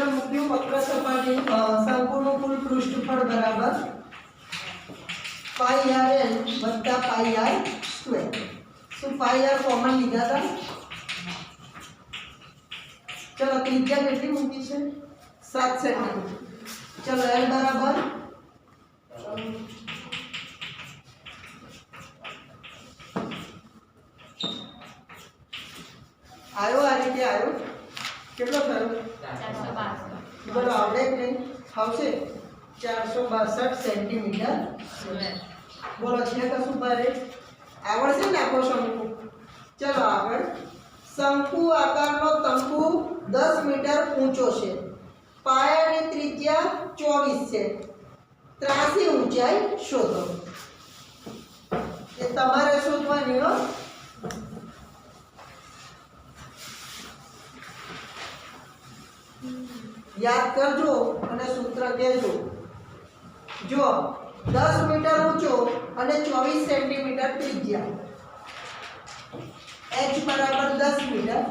सूत्र मूक्યું વક્ર સપાટી શંકુનું કુલ પૃષ્ઠફળ બરાબર પાઈ આર એલ વત્તા પાઈ આર સ્ક્વેર. શું પાઈ આર કોમન લીધા હતા? ચલો ત્રિજ્યા કેટલી મૂકી છે? 7 સેન્ટીમીટર. ચલો એલ બરાબર आयो आ रीते आयो કેટલો થયો 462 બોલો આવડે કે નહીં આવશે 462 સેન્ટીમીટર બોલો છે કશું બારે આવડશે ને આખો શંકુ. ચલો આગળ શંકુ આકારનો તંબુ 10 મીટર ઊંચો છે. પાયાની ત્રિજ્યા 24 છે. ત્રાસી ઊંચાઈ શોધો. એ તમારે શોધવાની હો. याद करजो અને सूत्र કહેજો. જો 10 મીટર ઊંચો અને 24 સેન્ટીમીટર ત્રિજ્યા h બરાબર 10 મીટર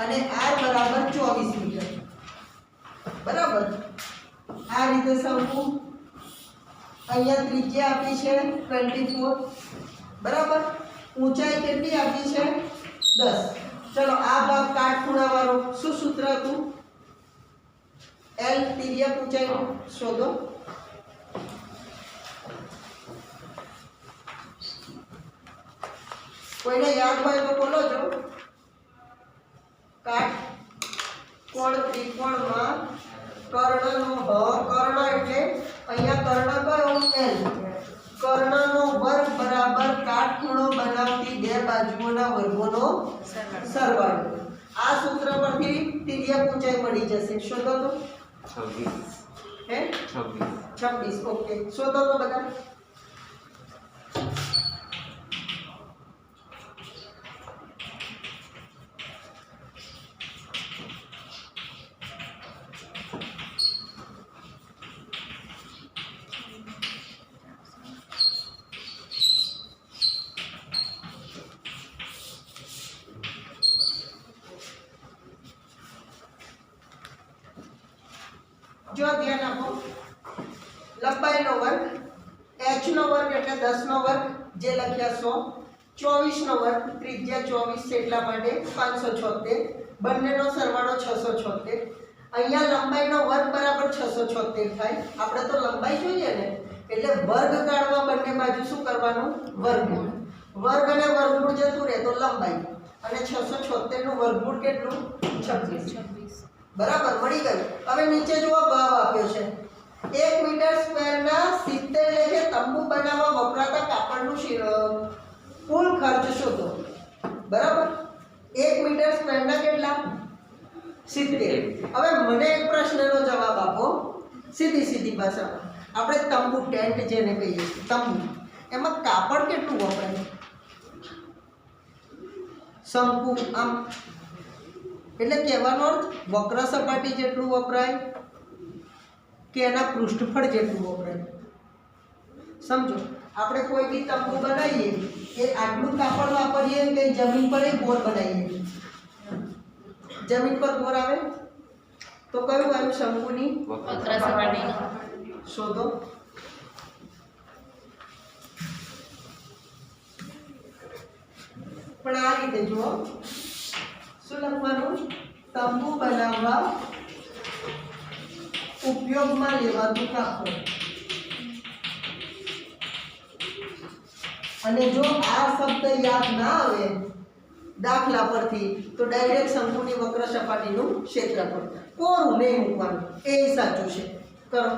અને r બરાબર 24 મીટર બરાબર. આ રીતે શંકુ અહીંયા ત્રિજ્યા આપી છે 24 બરાબર. ઊંચાઈ કેટલી આપી છે 10. चलो आ भाग काटखूणा वाળો શું સૂત્ર હતું? L તિર્યક ઊંચાઈ શોધો. કોઈને યાદ હોય તો બોલો જો. કાટકોણ ત્રિકોણમાં કર્ણનો કર્ણ એટલે અહીંયા કર્ણ કયો L. કર્ણનો વર્ગ બરાબર કાટખૂણો બનાવતી બે બાજુઓના વર્ગોનો સરવાળો. આ સૂત્ર પરથી તિર્યક ઊંચાઈ મળી જશે. શોધો તો 26 હે 26 ઓકે. શોધો તો બધા. जो ध्यान आपो लंबाई नो वर्ग h नो वर्ग એટલે 10 નો વર્ગ જે લખ્યા 100 24 નો વર્ગ ત્રિજ્યા 24 છે એટલા માટે 576 બંનેનો સરવાળો 676. અહીંયા લંબાઈ નો વર્ગ બરાબર 676 થાય. આપણે તો લંબાઈ જોઈએ ને એટલે વર્ગ કાઢવા બંને બાજુ શું કરવાનું? વર્ગમૂળ. વર્ગ અને વર્ગમૂળ જતું રહે તો લંબાઈ અને 676 નું વર્ગમૂળ કેટલું? 26 બરાબર મળી ગયું. હવે નીચે જુઓ ભાવ આપ્યો છે 1 મીટર સ્ક્વેરના 70 લેખે તંબુ બનાવવા વપરાતા કાપડનું કુલ ખર્ચ શોધો. બરાબર 1 મીટર સ્ક્વેરના કેટલા? 70. હવે મને એક પ્રશ્નનો જવાબ આપો સીધી ભાષામાં. આપણે તંબુ ટેન્ટ જેને કહીએ છીએ તંબુ એમાં કાપડ કેટલું વપરાય? શંકુ આમ એટલે કહેવાનો અર્થ વક્ર સપાટી જેટલું વપરાય કે એના પૃષ્ઠફળ જેટલું વપરાય. સમજો આપણે કોઈ બી તંબુ બનાવીએ એ આટલું કાપડ વાપરીએ કે જમીન પર એક બોર બનાવીએ. જમીન પર બોર આવે તો કયું આવ્યું? શંકુની વક્ર સપાટી. શોધો. પણ આ રીતે જુઓ શું લખવાનું? તંબુ બનાવવા ઉપયોગમાં લેવાતું કાપડ. અને જો આ શબ્દ યાદ ના આવે દાખલા પરથી તો ડાયરેક્ટ શંકુની વક્ર સપાટીનું ક્ષેત્રફળ. કોરું નહીં મૂકવાનું એ સાચું છે. કરો.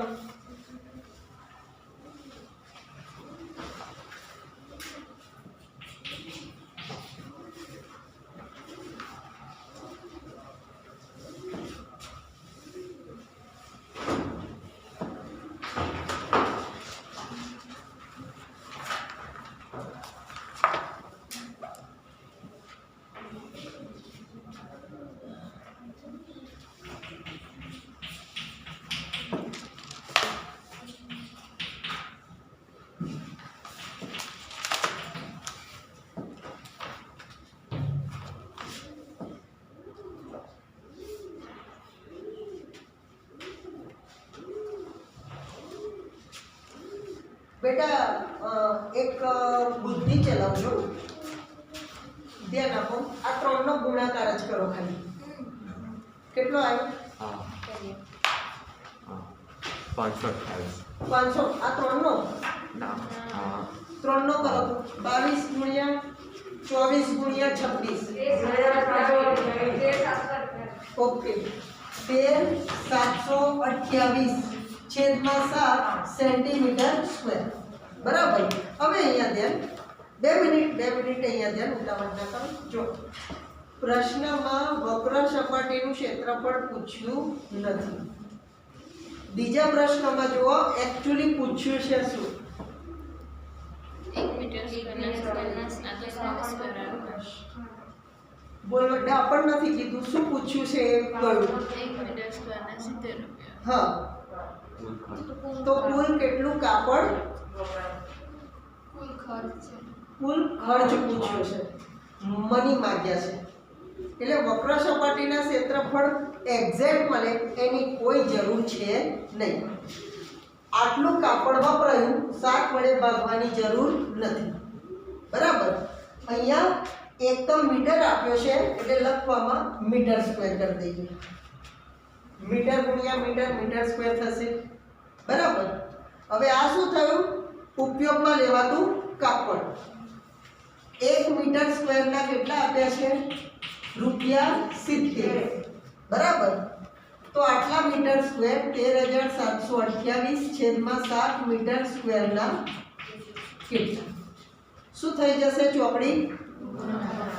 બેટા એક બુદ્ધિ ચલાવજો, ધ્યાન આપો. આ 3 નો ગુણાકાર જ કરો ખાલી. કેટલો આવ્યો? 500. આ 3 નો 3 નો કરો 22 ગુણ્યા 24 ગુણ્યા 26. ઓકે 13728 છેદમાં 7 સેન્ટીમીટર સ્ક્વેર. બરાબર. હવે અહીંયા ધ્યાન 2 મિનિટ અહીંયા ધ્યાન ઉતાવળ ના કરો. જો પ્રશ્નમાં વક્ર સપાટીનું ક્ષેત્રફળ પૂછ્યું નથી. બીજા પ્રશ્નમાં જુઓ એક્ચ્યુઅલી પૂછ્યું છે શું? 1 મીટર સ્ક્વેરના સ્નાતક બોલો પણ નથી કીધું શું પૂછ્યું છે એ કહ્યું. 1 મીટર સ્ક્વેરના 70 રૂપિયા. હા તો કુલ કેટલું કાપડ? કુલ ખર્ચ પૂછ્યો છે, મની માંગ્યા છે. એટલે વક્ર સપાટીના ક્ષેત્રફળ એક્ઝેક્ટ મળે એની કોઈ જરૂર છે નહીં. આટલું કાપડ વપરાયું, 7 વડે ભાગવાની જરૂર નથી. બરાબર. અહીંયા એકમ મીટર આપ્યો છે એટલે લખવામાં મીટર સ્ક્વેર કરી દઈએ. મીટર ગુણ્યા મીટર, મીટર સ્ક્વેર થશે. બરાબર. હવે આ શું થયું? ઉપયોગમાં લેવાતું કાપડ. 1 મીટર સ્ક્વેરના કેટલા આપ્યા છે? ₹70. બરાબર. તો આટલા મીટર સ્ક્વેર 13728 છેદમાં 7 મીટર સ્ક્વેરના કેટલા? શું થઈ જશે ચોકડી?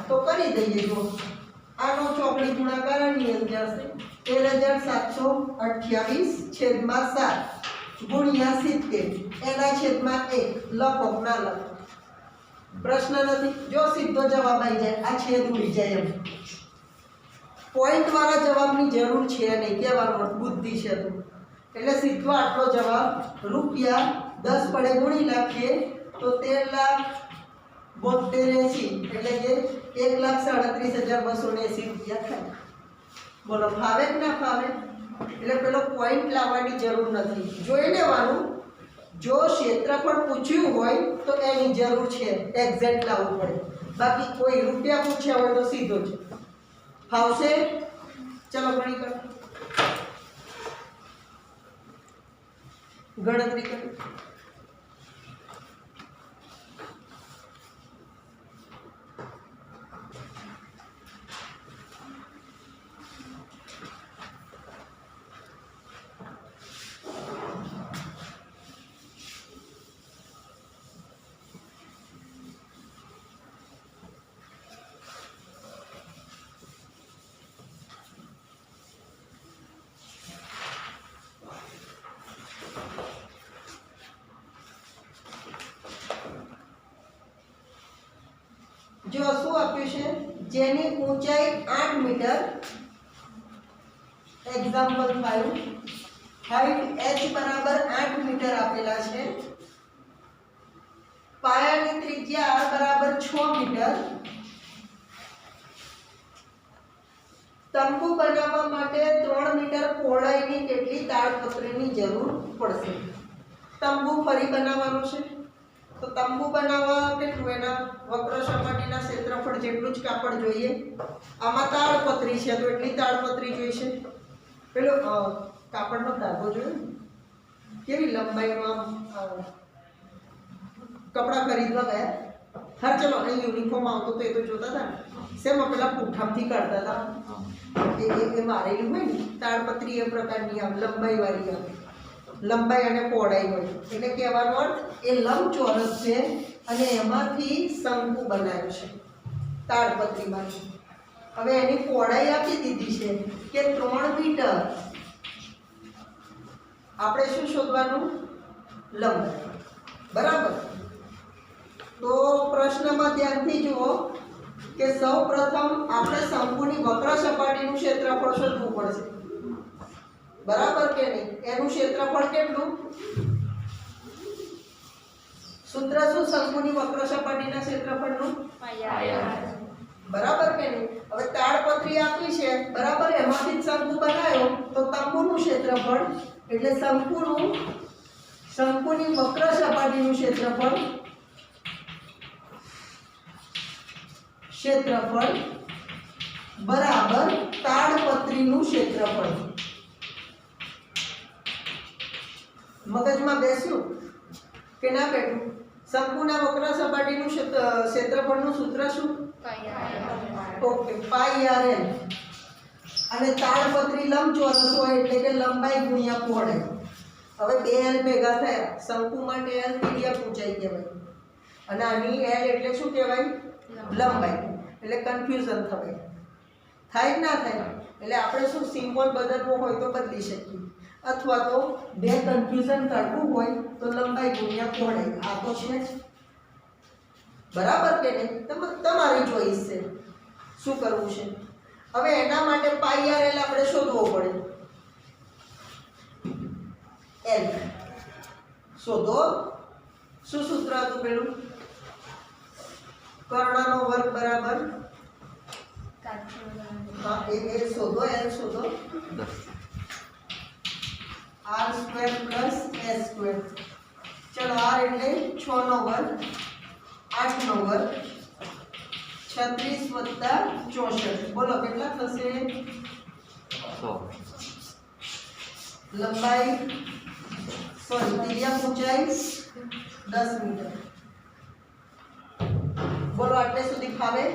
તો કરી દઈએ. જો આનો ચોકડી ગુણાકાર આની અંદર છે 13728 છેદમાં 7 ગુણ્યા 70 એના છેદમાં 1 લખો ના લખો પ્રશ્ન નથી. જો સીધો જવાબ આવી જાય, આ છેદ ઉડી જાય એમ. પોઈન્ટ વાળા જવાબની જરૂર છે નહીં, કહેવાનો બુદ્ધિ છે તો. એટલે સીધો આટલો જવાબ ₹10 વડે ગુણી નાખીએ તો 13,72,80 એટલે કે 1,37,280 રૂપિયા થાય. બોલો ફાવે કે ના ફાવે? એટલે પેલો પોઈન્ટ લાવવાની જરૂર નથી, જોઈ લેવાનું. જો ક્ષેત્રફળ પૂછ્યું હોય તો એની જરૂર છે, એક્ઝેક્ટ લાવવું પડે. બાકી કોઈ રૂપિયા પૂછ્યા હોય તો સીધો જ ફાવશે. ચલો ગણી કરો, ગણતરી કરો. જો શું આપ્યું છે? જેની ઊંચાઈ 8 મીટર, એક્ઝામ્પલ 5, હાઈટ h બરાબર 8 મીટર આપેલા છે, પાયાની ત્રિજ્યા r બરાબર 6 મીટર. તંબુ બનાવવા માટે 3 મીટર પહોળાઈની કેટલી તાડપત્રીની જરૂર પડશે? તંબુ ફરી બનાવવાનું છે તો તંબુ બનાવવા કેટલું? એના વક્ર સપાટીના ક્ષેત્રફળ જેટલું જ કાપડ જોઈએ. આમાં તાડપત્રી છે તો એટલી તાડપત્રી જોઈશે. પેલો કાપડનો ધાગો જોયો ને કેવી લંબાઈમાં કપડાં ખરીદવા ગયા. હા ચલો અહીં યુનિફોર્મ આવતો તો એ તો જોતા હતા ને, શેમાં પેલા પૂઠામથી કાઢતા હતા એ મારેલું હોય ને તાડપત્રી એ પ્રકારની આમ લંબાઈ વાળી આવે, લંબાઈ અને પહોળાઈ હોય. એટલે કહેવાનો અર્થ એ લંબચોરસ છે અને એમાંથી શંકુ બનાવ્યું છે તાડપત્રીમાંથી. હવે એની પહોળાઈ આપી દીધી છે કે 3 મીટર. આપણે શું શોધવાનું? લંબાઈ. બરાબર. તો પ્રશ્નમાં ધ્યાનથી જુઓ કે સૌ પ્રથમ આપણે શંકુની વક્ર સપાટીનું ક્ષેત્રફળ શોધવું પડશે. બરાબર કે નહીં? એનું ક્ષેત્રફળ કેટલું? સૂત્ર શું શંકુની વક્ર સપાટીના ક્ષેત્રફળનું? બરાબર કે નહીં? હવે તાડપત્રી આપી છે, બરાબર, એમાંથી જ શંકુ બનાવ્યો તો તંબુનું ક્ષેત્રફળ એટલે શંકુની વક્ર સપાટીનું ક્ષેત્રફળ બરાબર તાડપત્રીનું ક્ષેત્રફળ. મગજમાં બેસ્યું કે ના બેઠું? શંકુના વક્ર સપાટીનું ક્ષેત્રફળનું સૂત્ર શું? ઓકે, પાઈ આર એલ. અને તાડપત્રી લંબચોરસ હોય એટલે કે લંબાઈ ગુણ્યા પહોળાઈ. હવે બે એલ ભેગા થયા. શંકુ માટે એલ મીડિયમ ઊંચાઈ કહેવાય અને આની એલ એટલે શું કહેવાય? લંબાઈ. એટલે કન્ફ્યુઝન થાય ના થાય? એટલે આપણે શું સિમ્બોલ બદલવો હોય તો બદલી શકીએ, અથવા તો બે કન્ફ્યુઝન કાઢવું હોય તો લંબાઈ ગુણ્યા પહોળાઈ. આ તો છે જ, બરાબર કે નહીં? તમારી ચોઈસ છે શું કરવું છે. હવે એના માટે પાઈ આર એલ આપણે શોધવો પડે. એલ શોધો. શું સૂત્ર હતું પેલું? કર્ણનો વર્ગ બરાબર એ શોધો. એલ શોધો. R square plus S square. ચલો આર એટલે 6 નો વર્ગ, 8 નો વર્ગ, 36 વત્તા 64. બોલો કેટલા થશે? 100. લંબાઈ ત્રિજ્યા ઊંચાઈ 10 મીટર. બોલો આટલે સુધી ફાવે?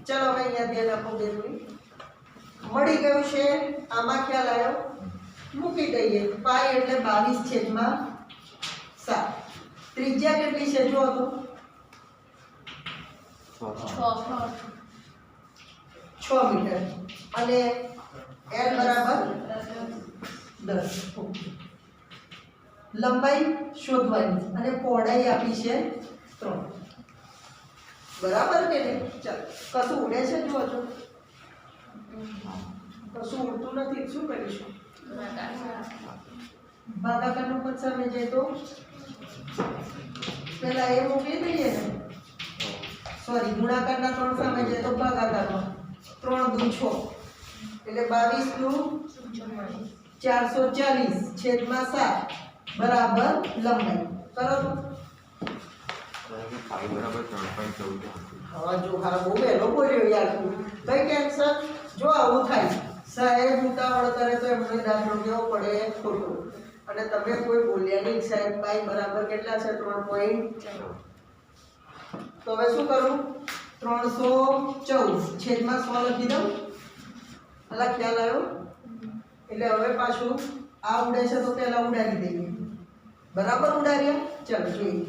ચલો હવે અહીંયા ધ્યાન આપો બેનું. મળી ગયું છે. આમાં ખ્યાલ આવ્યો? મૂકી દઈએ. પાઈ એટલે 22/7. ત્રિજ્યા કેટલી છે જો તો? 6 મીટર. અને એલ બરાબર 10. લંબાઈ શોધવાની અને પહોળાઈ આપી છે 3. બરાબર કે નહીં? ચાલો, કશું ઉડે છે જુઓ છો? કશું ઉડતું નથી. શું કરીશું? ભાગાકારનું પદ સામે જાય તો પેલા એ મૂકી દઈએ ને. સોરી, ગુણાકારના 3 સામે જાય તો ભાગાકારમાં 3 દુ 6 એટલે 22 દુ 440/7 બરાબર લંબાઈ. કરો તો. હા જો, હા બહુ વહેલો બોલ્યો યાર તું. કઈ ટેન્શન? જો આવું થાય સાહેબ ઉતાવળ કરે તો એમને દાખલો કેવો પડે ખોટો. અને તમે કોઈ બોલ્યા નહીં સાહેબ. પાઈ બરાબર કેટલા છે? 3.4. તો હવે શું કરું? 314/100 લખી દઉં. અલા ખ્યાલ આવ્યો? એટલે હવે પાછું આ ઉડે છે તો પહેલા ઉડાડી દઈએ. બરાબર ઉડાડ્યા? ચાલો જોઈએ.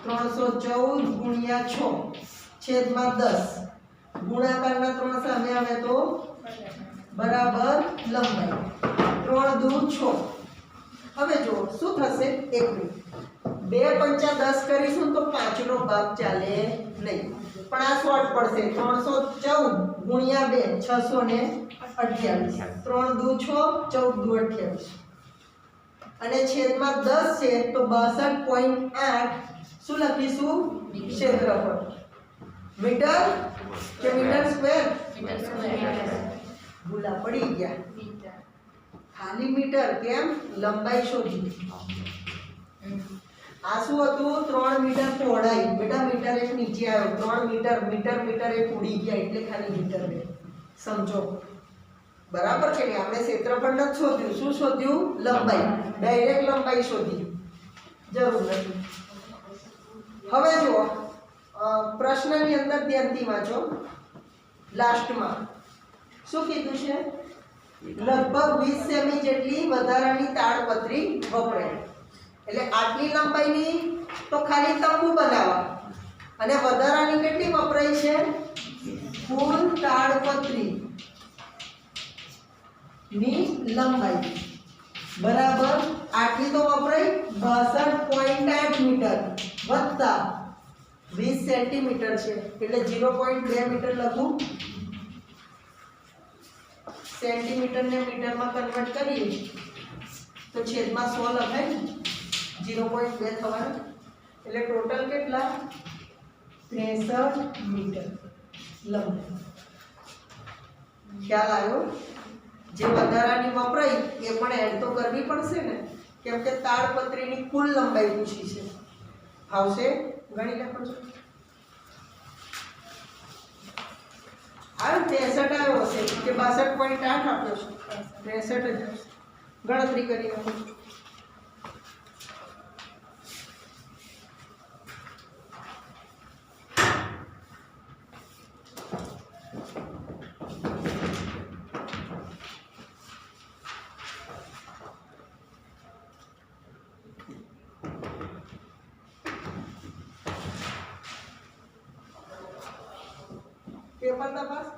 314/6/10 ગુણાકારના 3 સામે આવે તો બરાબર લંબાઈ 3 દુ 6. હવે જો શું થશે? 1 મિનિટ. 2 પંચા 10 કરીશું તો 5 નો ભાગ ચાલે નહીં, પણ આ શોર્ટ પડશે. 314 × 2 628. 3 દુ 6 14 દુ 28. અને છેદમાં 10 છે તો 62.8 શું લખીશું? ક્ષેત્રફળ. મીટર કે મીટર સ્ક્વેર? ભૂલા પડી ગયા. ખાલી મીટર કેમ? લંબાઈ શોધી. આ શું હતું? 3 મીટર પહોળાઈ. બેટા મીટર એક નીચે આવ્યો. 3 મીટર એક ઉડી ગયા એટલે ખાલી મીટર બે. સમજો બરાબર છે ને? આપણે ક્ષેત્રફળ નથી શોધ્યું. શું શોધ્યું? લંબાઈ. ડાયરેક્ટ લંબાઈ શોધી, જરૂર નથી. હવે જુઓ પ્રશ્નની અંદર ધ્યાનથી વાંચો. લાસ્ટમાં શું કીધું છે? લગભગ 20 સેમી જેટલી વધારાની તાડપત્રી વપરાય. એટલે આટલી લંબાઈની તો ખાલી તંબુ બનાવવા, અને વધારાની કેટલી વપરાય છે? કુલ તાડપત્રી ની લંબાઈ બરાબર આટલી તો વપરાય 62.8 મીટર વત્તા 20 સેન્ટીમીટર છે એટલે 0.2 મીટર લખું. સેન્ટીમીટર ને મીટરમાં કન્વર્ટ કરીએ તો છેદમાં 100 લખાય ને, 0.2 થવાનું. એટલે ટોટલ કેટલા? 63 મીટર લંબાઈ. ખ્યાલ આવ્યો? જે વધારાની વપરાઈ એ પણ એડ તો કરવી પડશે ને, કેમ કે તાડપત્રીની કુલ લંબાઈ પૂછી છે. આવશે ગણી નાખો છો. આ 63 આવ્યો હશે કે 62.8 આપ્યો છે. 63 જ હશે. ગણતરી કરી નાખો. પેપર તપાસ.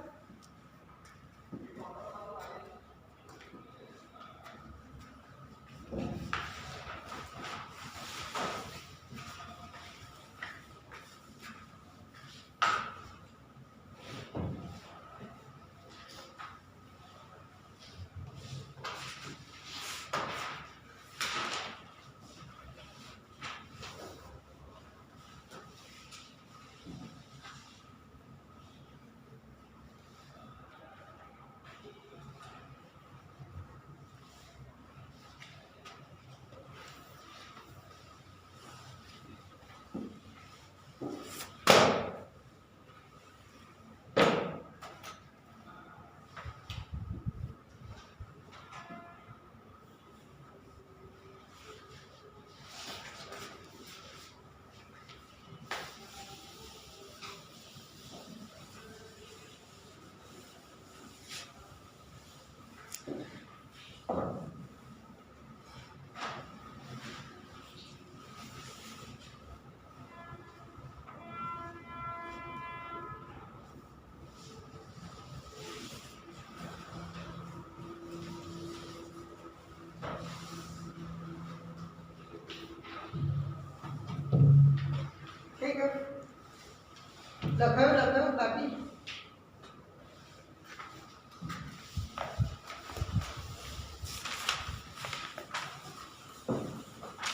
લખાયું બાકી.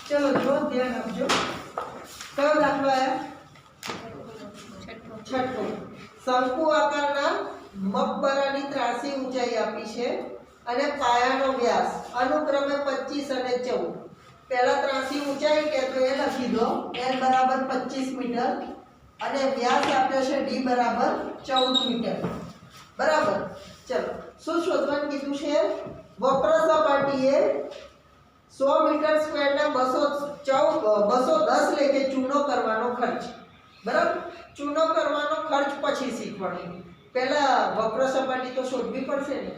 ચલો જો ધ્યાન આપજો. કયો દાખલો આયા? છઠ્ઠો. શંકુ આકારના મકબરાની ત્રાસી ઊંચાઈ આપી છે અને પાયાનો વ્યાસ અનુક્રમે 25 અને 14. પહેલા ત્રાસી ઊંચાઈ કે તો એ લખી દો. l બરાબર 25 મીટર અને વ્યાસ આપ્યો છે d બરાબર 14 મીટર. બરાબર. ચલો શું શોધવાનું કીધું છે? વક્ર સપાટીએ 100 મીટર સ્ક્વેરના 210 લેખે ચૂનો કરવાનો ખર્ચ. બરાબર. ચૂનો કરવાનો ખર્ચ પછી શીખવાનું. પહેલા વક્ર સપાટી તો શોધવી પડશે ને.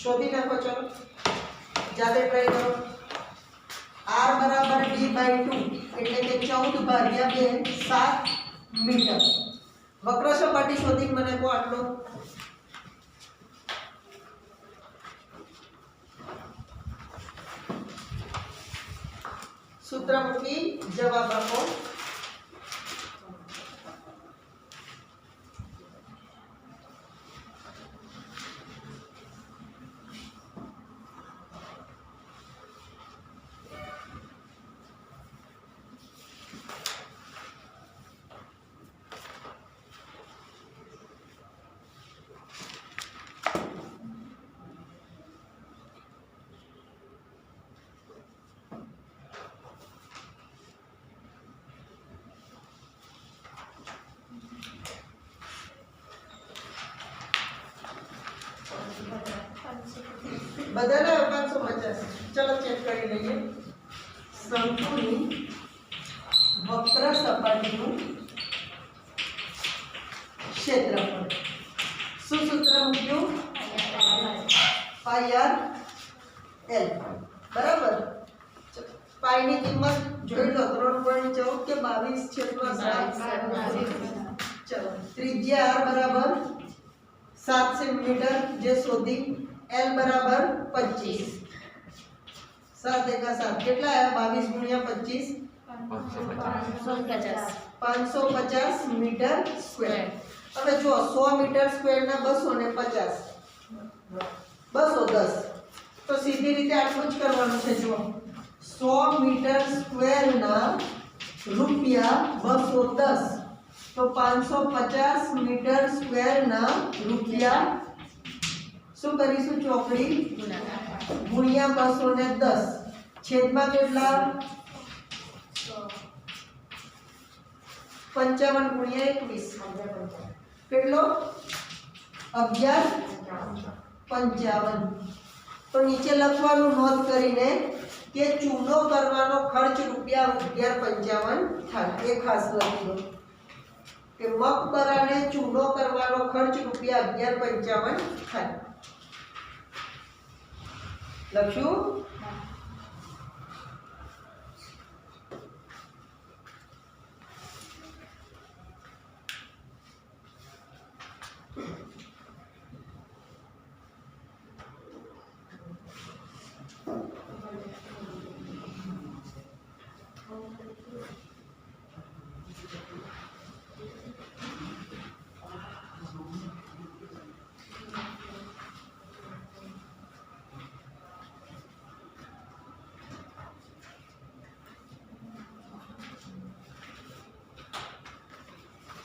શોધી નાખો. ચલો જાતે ટ્રાય કરો. r બરાબર d/2 એટલે કે 14 ભાગ્યા 2 7 મીટર. વક્ર સપાટી શોધીને મને કહો આટલો. સૂત્ર મૂકી જવાબ આપો. બધાને 550. ચલો ચેક કરી લઈએ. શંકુની વક્ર સપાટીનું ક્ષેત્રફળ. શું સૂત્ર મૂક્યું? પાઈ આર એલ. બરાબર. પાઈની કિંમત જોઈ લો 3.14 કે 22/7. ચલો ત્રિજ્યા r બરાબર 7 સેન્ટીમીટર જે શોધી. l બરાબર 25. 7 એકા 7 કેટલા આવ્યા? 22 × 25 550 મીટર સ્ક્વેર. હવે જો 100 મીટર સ્ક્વેર ના 250 210 તો સીધી રીતે આટલું જ કરવાનું છે. જો 100 મીટર સ્ક્વેર ના રૂપિયા 210 તો 550 મીટર સ્ક્વેર ના રૂપિયા શું કરીશું? ચોકડી ગુણ્યા 210 છેદમાં કેટલા 55 ગુણ્યા 21 કેટલો 1155 તો નીચે લખવાનું નોંધ કરીને કે ચૂનો કરવાનો ખર્ચ રૂપિયા 1155 થાય એ ખાસ લખી દો કે મકબરાને ચૂનો કરવાનો ખર્ચ રૂપિયા 1155 થાય લખ્યું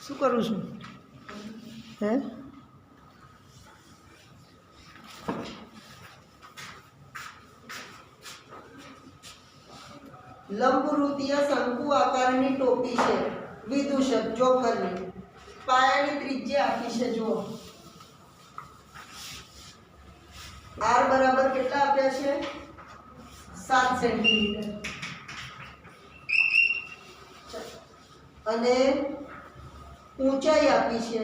શું કરું છું હે લંબવૃત્તીય શંકુ આકારની ટોપી છે વિદૂષક જોકરની પાયાની ત્રિજ્યા આપી છે જુઓ r બરાબર કેટલા આપ્યા છે 7 સેન્ટીમીટર અને ઊંચાઈ આપી છે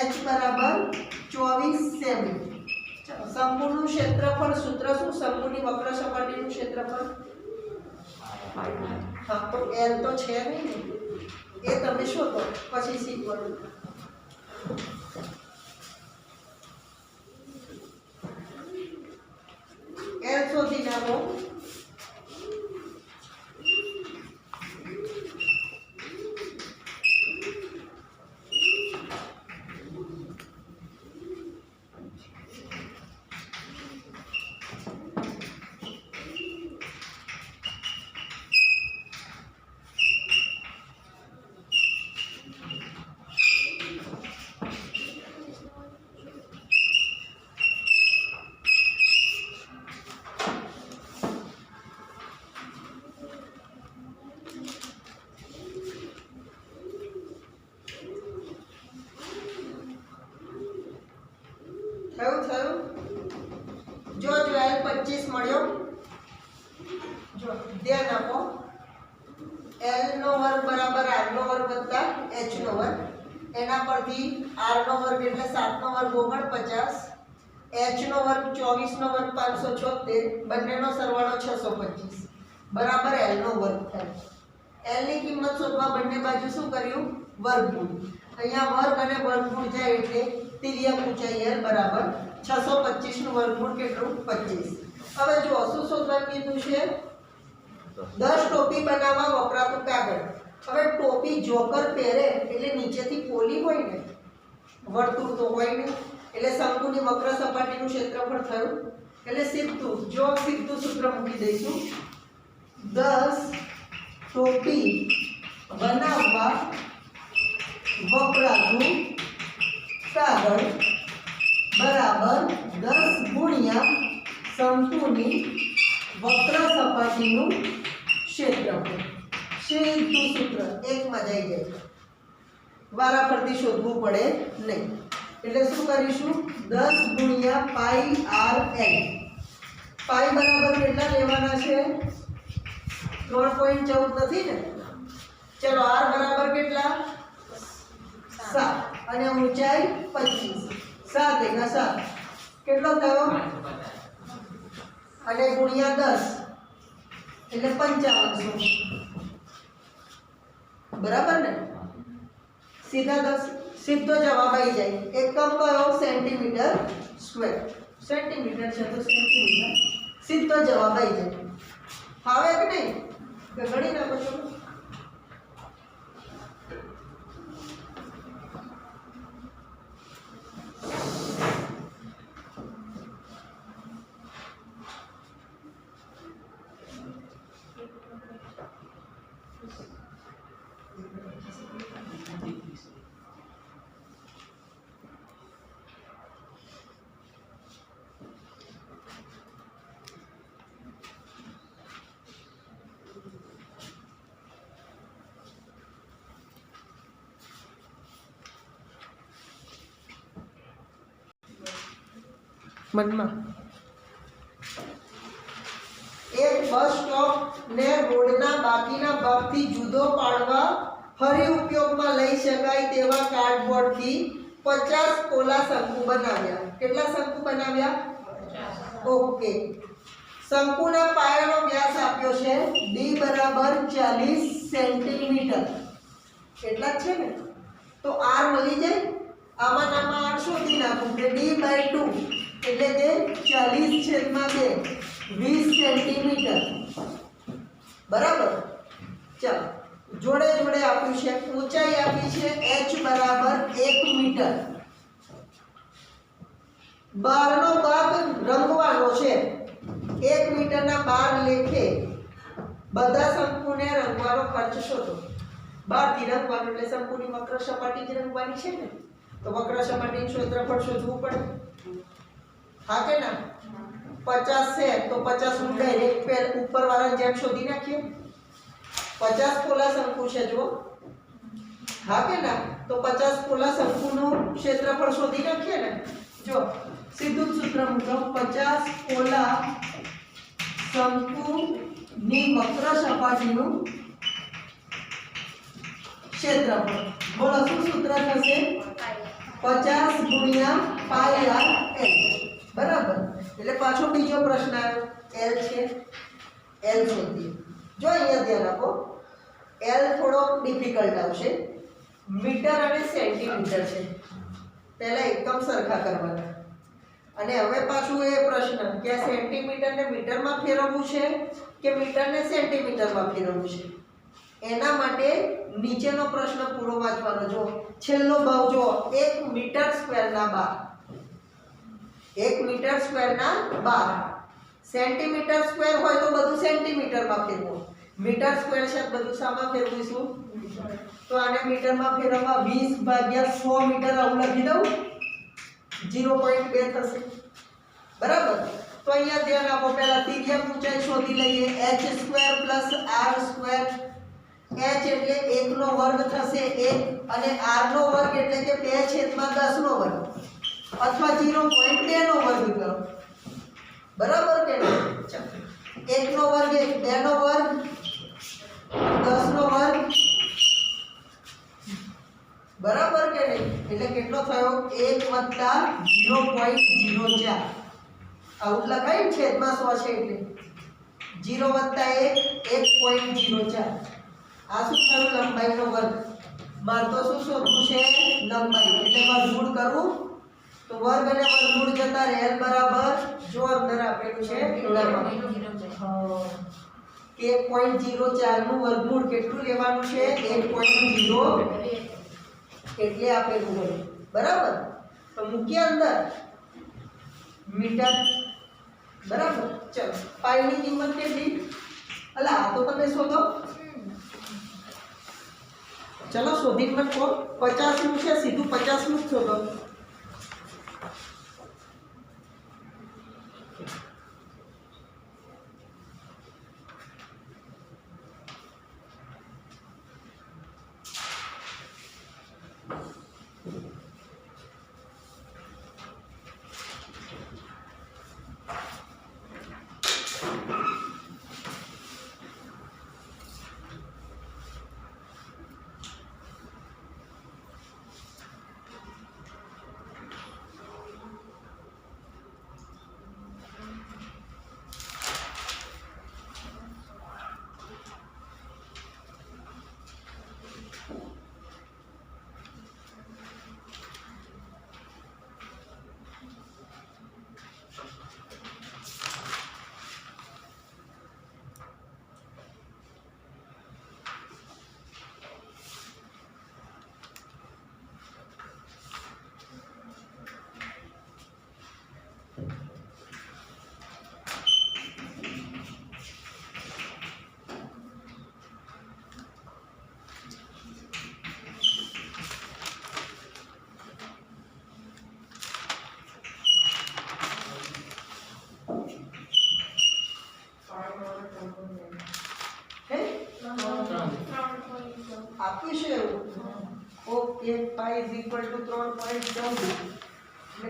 h બરાબર 24 સેમી શંકુનું ક્ષેત્રફળ સૂત્ર શું શંકુની વક્ર સપાટીનું ક્ષેત્રફળ હા તો l તો છે નહીં ને એ તમે શોધો પછી શીખવાનું l શોધી નાખો થયું જો 25 મળ્યો જો ધ્યાન આપો l નો વર્ગ બરાબર r નો વર્ગ વત્તા h નો વર્ગ એના પરથી r નો વર્ગ એટલે 7 નો વર્ગ 49 h નો વર્ગ 24 નો વર્ગ 576 બંનેનો સરવાળો 625 બરાબર l નો વર્ગ થાય l ની કિંમત શોધવા બંને બાજુ શું કર્યું વર્ગમૂળ અહીંયા વર્ગ અને વર્ગમૂળ જાય એટલે તિર્યક ઊંચાઈ l બરાબર 625 નું વર્ગમૂળ કેટલું 25 હવે જો શું શોધવાનું કીધું છે 10 ટોપી બનાવવા વપરાતું કાગળ હવે ટોપી જોકર પહેરે એટલે નીચેથી પોલી હોય ને વર્તુળ તો હોય ને એટલે શંકુની વક્ર સપાટીનું ક્ષેત્રફળ થયું એટલે સીધું સૂત્ર મૂકી દઈશું 10 ટોપી બનાવવા વપરાતું કાગળ બરાબર 10 ગુણ્યા શંકુની વક્ર સપાટીનું ક્ષેત્રફળ સીધું સૂત્ર એકમાં જઈ જાય વારાફરતી શોધવું પડે નહીં એટલે શું કરીશું 10 ગુણ્યા પાઈ r l પાઈ બરાબર કેટલા લેવાના છે 3.14 નથી ને ચલો r બરાબર કેટલા 7 અને ઊંચાઈ 25 7 એના 7 કેટલો થયો અને ગુણ્યા 10 એટલે 5500 બરાબર ને સીધો જવાબ આવી જાય એકમ કયો સેન્ટીમીટર સ્ક્વેર સેન્ટીમીટર છે તો સેન્ટીમીટર સીધો જવાબ આવી જાય હવે કે નહીં કે ગણી નાખો છો મનમાં એક બસ સ્ટોપ ને રોડના બાકીના ભાગથી જુદો પાડવા ફરી ઉપયોગમાં લઈ શકાય તેવા કાર્ડબોર્ડથી 50 પોલા શંકુ બનાવ્યા. કેટલા શંકુ બનાવ્યા? ઓકે. શંકુના પાયાનો વ્યાસ આપ્યો છે d બરાબર 40 સેન્ટીમીટર. એટલા જ છે ને? તો r મળી જાય. આમાં r શોધી નાખું કે d/2 એટલે કે 40/2 20 સેન્ટીમીટર. બરાબર. ચાલો જોડે જોડે આપ્યું છે ઊંચાઈ આપી છે h બરાબર 1 મીટર. બહારનો ભાગ રંગવાનો છે 1 મીટરના 12 લેખે. બધા શંકુને રંગવાનો ખર્ચ શોધો. બહારથી રંગવાનું એટલે શંકુની વક્ર સપાટી જ રંગવાની છે ને, તો વક્ર સપાટીનું ક્ષેત્રફળ શોધવું પડે. હા કે ના? 50 છે તો 50 નું ડાયરેક્ટ ઉપર વાળા જેમ શોધી નાખીએ. 50 પોલા શંકુ છે જો. હા કે ના? તો 50 પોલા શંકુનું ક્ષેત્રફળ શોધી નાખીએ ને. જો સીધું જ સૂત્ર મૂકો. 50 પોલા શંકુની વક્ર સપાટીનું ક્ષેત્રફળ. બોલો શું સૂત્ર થશે? 50 ગુણ્યા પાઈ r l. બરાબર. એટલે પાછો બીજો પ્રશ્ન આવ્યો l છે. l શોધીએ. જો અહીંયા ધ્યાન આપો. l થોડો ડિફિકલ્ટ આવશે. મીટર અને સેન્ટીમીટર છે. પહેલા એકદમ સરખા કરવાના. અને હવે પાછું એ પ્રશ્ન કે સેન્ટીમીટર ને મીટરમાં ફેરવવું છે કે મીટરને સેન્ટીમીટરમાં ફેરવવું છે. એના માટે નીચેનો પ્રશ્ન પૂરો વાંચવાનો. જો છેલ્લો ભાવ જો 1 મીટર સ્ક્વેરના 12. 1 મીટર સ્ક્વેરના 12. સેન્ટીમીટર સ્ક્વેર હોય તો બધું સેન્ટીમીટરમાં ફેરવો. મીટર સ્ક્વેર છે બધું શામાં ફેરવીશું? તો આને મીટરમાં ફેરવવા 20/100 મીટર આવું લખી દઉં. 0.2 થશે. બરાબર. તો અહીંયા ધ્યાન આપો. પહેલા તિર્યક ઊંચાઈ શોધી લઈએ. h² + r². h એટલે 1 નો વર્ગ થશે 1 અને r નો વર્ગ એટલે કે 2/10 નો વર્ગ અથવા 0.2 નો વર્ગ કરો. બરાબર કે નહીં? ચાલો 1 નો વર્ગ 2 નો વર્ગ 10 નો વર્ગ. બરાબર કે નહીં? એટલે કેટલો થયો? 1 + 0.04. આવું લખાય છેદમાં 100 છે એટલે 0 + 1 1.04. આ શું થયું? લંબાઈનો વર્ગ. મારે તો શું શોધવું છે? લંબાઈ. એટલે વર્ગમૂળ કરું તો વર્ગ અને વર્ગમૂળ જતા રહે. l બરાબર જો અંદર આપેલું છે 1.04 નું વર્ગમૂળ કેટલું લેવાનું છે? 1.0 એટલે આપેલું હોય. બરાબર. તો મૂકીએ અંદર મીટર. બરાબર. ચલો પાઈની કિંમત કેટલી? અલા આ તો તમે શોધો. ચલો શોધીને મને કહો. 50 નું છે સીધું 50 નું જ શોધો.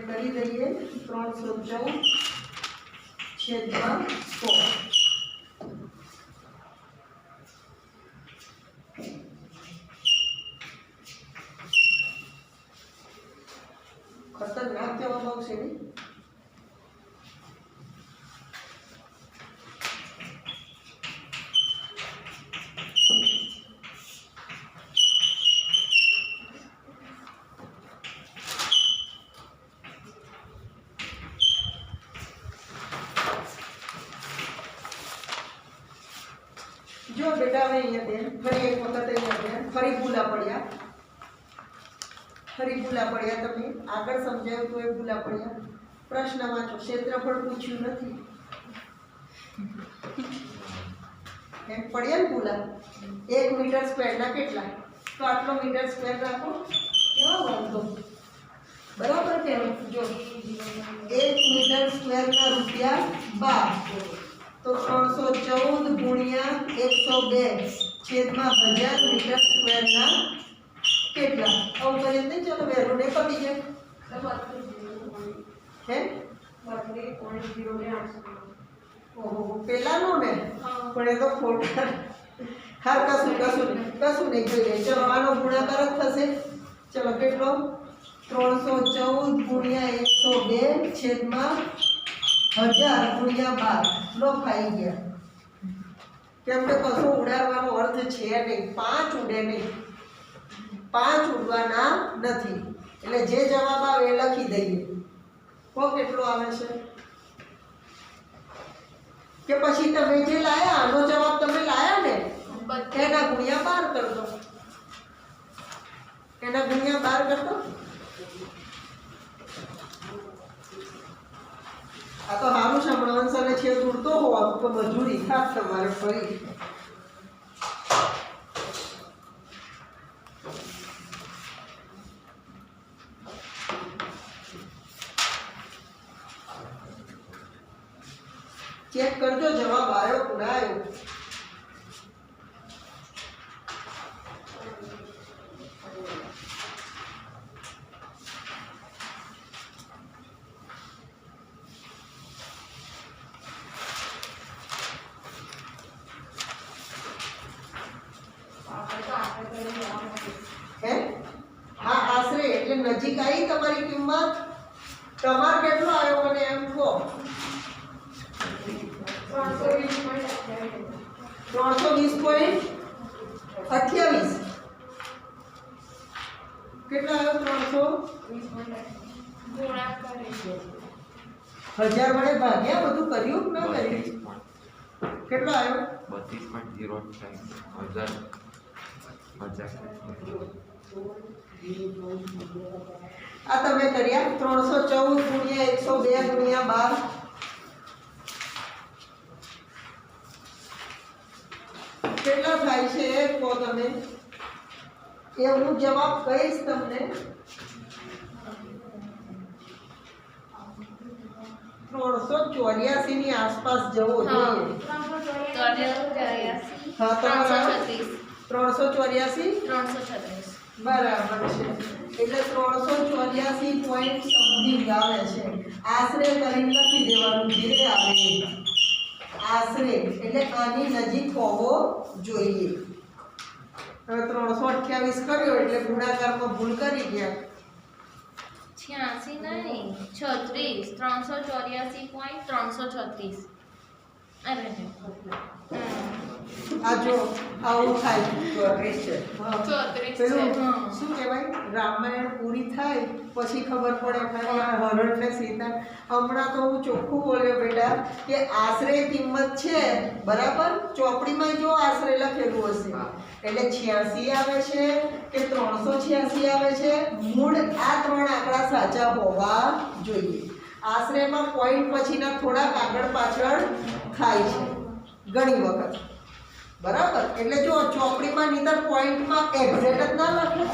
કરી દઈએ 314/100. ખતરનાક જવાબ આવશે ને. જો બેટા હવે અહીંયા ધ્યાન, ફરી એક વખત અહીંયા ધ્યાન, ફરી ભૂલા પડ્યા તમે આગળ સમજાયું તો એ ભૂલા પડ્યા. પ્રશ્ન વાંચો, ક્ષેત્રફળ પૂછ્યું નથી એમ પડ્યા ને ભૂલા. 1 મીટર સ્ક્વેરના કેટલા, તો આટલો મીટર સ્ક્વેર રાખો, કેવા વાંધો બરાબર કે જો 1 મીટર સ્ક્વેરના રૂપિયા 12, તો 314 ગુણ્યા 102 છેદમાં 1000 મીટર સ્ક્વેરના કેટલા. આવું કરીએ નહીં, ચાલો વેરો ને પતી જાય હે 32.08. ઓહો પેલાનો ને પણ એ તો ખોટા. હા કશું નહીં જોઈએ. ચલો આનો ગુણાકાર જ થશે. ચલો કેટલો 314 ગુણ્યા 102 છેદમાં 1000 ગુણ્યા 12 લો ખાઈ ગયા. કેમ કે કશું ઉડાડવાનો અર્થ છે નહીં, 5 ઉડે નહીં, 5 ઉડવાના નથી. એટલે જે જવાબ આવે એ લખી દઈએ. કો કેટલો આવે છે કે પછી તમે જે લાયા આનો જવાબ તમે લાયા ને એના ગુણ્યા 12 કરી દો. એના ગુણ્યા 12 કરી દો. આ તો સારું છે, હમણાં અંશ અને છેદ ઉડતો હોવા તો મજૂરી ખાસ તમારે ફરી. ચેક કરજો જવાબ આવ્યો કે ના આવ્યો. હે હા આશરે એટલે નજીક આવી તમારી કિંમત. તમાર કેટલો આવ્યો મને એમ કહો. 320.28 કેટલા આવ્યો? 320 1000 વડે ભાગ્યા બધું કર્યું ના કર્યું? કેટલો આવ્યો? 32.06 આ તમે કર્યા 314 ગુણ્યા 102 ગુણ્યા 12 કેટલા થાય છે કહો તમે. એ હું જવાબ કહીશ તમને. 384 ની આસપાસ જવો જોઈએ. હા તમારા 384 બરાબર છે. એટલે 384 પોઈન્ટ સમથિંગ આવે છે. આશરે કરીને લખી દેવાનું જે આવે આશરે, એટલે આની નજીક હોવો જોઈએ. હવે 328 કર્યો એટલે ગુણાકારમાં ભૂલ કરી ગયા. 86 નહીં 36 384.336. અરે આ જો આવું થાય 34 છે. પેલું હા. શું કહેવાય, રામાયણ પૂરી થાય પછી ખબર પડે ખાલી આ હરણ ને સીતા. હમણાં તો હું ચોખ્ખું બોલ્યો બેટા કે આશરે કિંમત છે બરાબર. ચોપડીમાં જો આશરે લખેલું હશે એટલે 86 આવે છે કે 386 આવે છે. મૂળ આ 3 આંકડા સાચા હોવા જોઈએ. આશરેમાં પોઈન્ટ પછીના થોડાક આગળ પાછળ થાય છે ઘણી વખત બરાબર. એટલે જો ચોપડીમાં નીતર પોઈન્ટમાં એક્ઝેક્ટ જ ના લખે.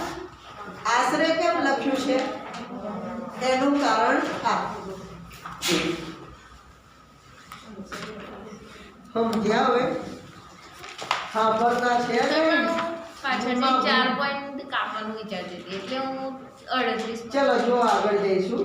આશરે કેમ લખ્યું છે એનું કારણ આ સમજ્યા. હવે હા ભરતા છે ને પાછળથી 4 પોઈન્ટ કાપવાનું વિચારતી હતી એટલે હું 38. ચલો જો આગળ જઈશું.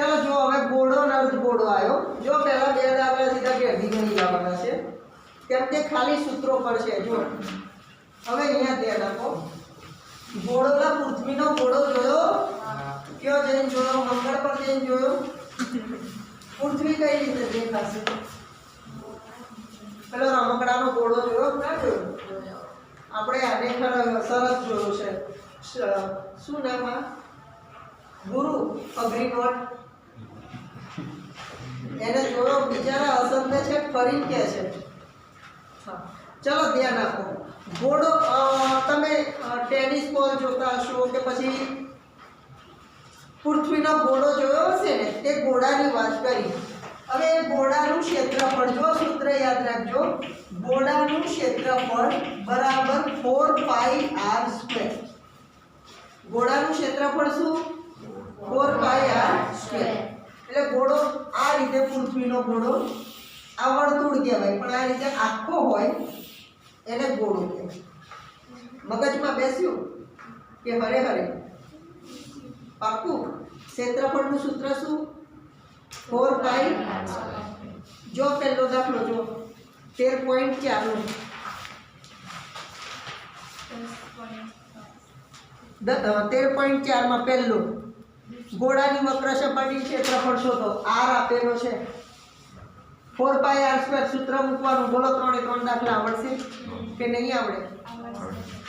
ચલો જો હવે ગોળો અને અર્ધગોળો આવ્યો. જો પહેલા બે દાખલા સીધા ઘેરથી ગણી જવાના છે કેમ કે ખાલી સૂત્રો પર છે. જો હવે અહીંયા ધ્યાન આપો. ગોળોલા પૃથ્વીનો ગોળો જોયો? કયો જઈને જોયો? મંગળ પર જઈને જોયો? પૃથ્વી કઈ રીતે દેખાશે? પેલો રમકડાનો ગોળો જોયો? ના જોયો? આપણે આને સરસ જોયું છે. શું નામ આ? ગુરુ અગ્નિનોટ. એને જોયો બિચારા અસંત છે ફરી કે છે. ચલો ધ્યાન આપો. ગોળો તમે ટેનિસ બોલ જોતા હશો કે પછી પૃથ્વીનો ગોળો જોયો હશે ને, તે ગોળાની વાત કરી. હવે ગોળાનું ક્ષેત્રફળ જો સૂત્ર યાદ રાખજો. ગોળાનું ક્ષેત્રફળ બરાબર 4πr². ગોળાનું ક્ષેત્રફળ શું? 4πr². એટલે ગોળો આ રીતે પૃથ્વીનો ગોળો આ વર્તુળ કહેવાય, પણ આ રીતે આખો હોય એને ગોળો કહેવાય. મગજમાં બેસ્યું કે હરે હરે? પાક્કું. ક્ષેત્રફળનું સૂત્ર શું? 4π. જો પહેલો દાખલો જો 13.4 નો 13.4 માં પહેલો ગોળાની વક્ર સપાટી ક્ષેત્રફળ શોધો. r આપેલો છે. 4πr² સૂત્ર મૂકવાનું. બોલો 3 એ 3 દાખલા આવડશે કે નહીં આવડે?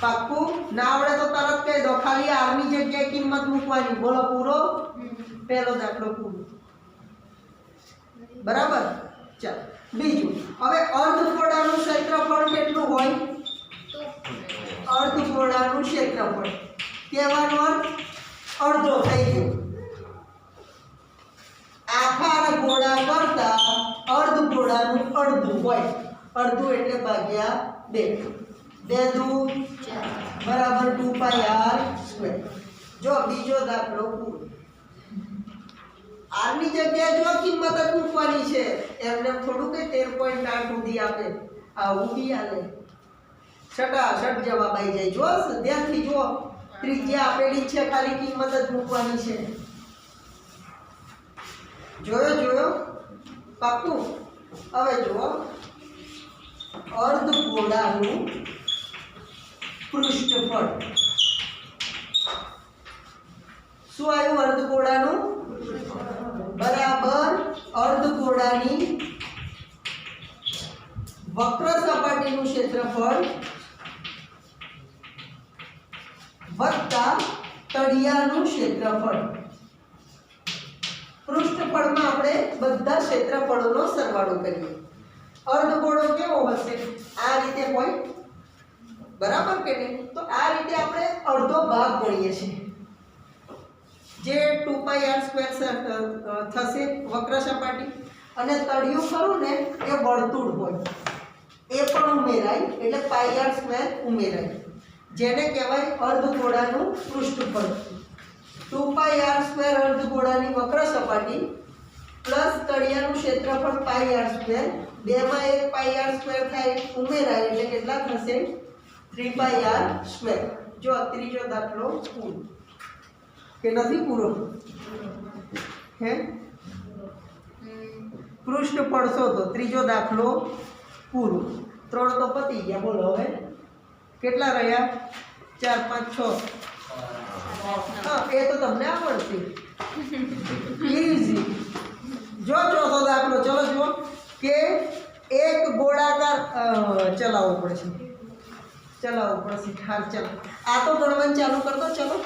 પાક્કું. ના આવડે તો તરત કહી દો. ખાલી r ની જગ્યાએ કિંમત મૂકવાની. બોલો પૂરો? પહેલો દાખલો પૂરો. બરાબર. ચાલો બીજું. હવે અર્ધગોળાનું ક્ષેત્રફળ કેટલું હોય? અર્ધગોળાનું ક્ષેત્રફળ કહેવાનો અર્થ અડધો થઈ ગયો. આખા ગોળા કરતા અર્ધગોળાનું અડધું હોય. અડધું એટલે ભાગ્યા 2. 2 દુ બરાબર 2πr². જો બીજો દાખલો પૂરો. r ની જગ્યાએ જો કિંમત જ મૂકવાની છે. એમને થોડું કે 13.8 સુધી આપે આવું બી આલે. છટાછટ જવાબ આવી જાય. જો ધ્યાનથી જો. ત્રિજ્યા આપેલી છે, ખાલી કિંમત જ મૂકવાની છે. જોયો? પાક્કું. હવે જુઓ અર્ધગોળાનું પૃષ્ઠફળ શું આવ્યું? અર્ધગોળાનું બરાબર અર્ધગોળાની વક્ર સપાટીનું ક્ષેત્રફળ વત્તા તળિયાનું ક્ષેત્રફળ. પૃષ્ઠફળમાં આપણે બધા ક્ષેત્રફળોનો સરવાળો કરીએ. અર્ધગોળો કેવો હશે? આ રીતે હોય. બરાબર કે નહીં? તો આ રીતે આપણે અડધો ભાગ ગણીએ છીએ. જે 2πr² થશે વક્ર સપાટી. અને તળિયું ખરું ને એ વર્તુળ હોય, એ પણ ઉમેરાય એટલે πr² ઉમેરાય, જેને કહેવાય અર્ધગોળાનું પૃષ્ઠફળ. 2πr² અર્ધગોળાની વક્ર સપાટી પ્લસ તળિયાનું ક્ષેત્રફળ πr². બેમાં એક πr² થાય ઉમેરાય એટલે કેટલા થશે? 3πr². જો ત્રીજો દાખલો પૂરો કે નથી પૂરો? હે પૃષ્ઠફળ શોધો. ત્રીજો દાખલો પૂરો. 3 તો પતી ગયા. બોલો હવે કેટલા રહ્યા? 4 5 6. હા એ તો તમને આવડશે. ઈઝી. જો ચોથો દાખલો. ચલો જુઓ કે એક ગોળાકાર ચલાવવો પડશે. હાલ ચાલો. આ તો ગણવાનું ચાલુ કરતો. ચલો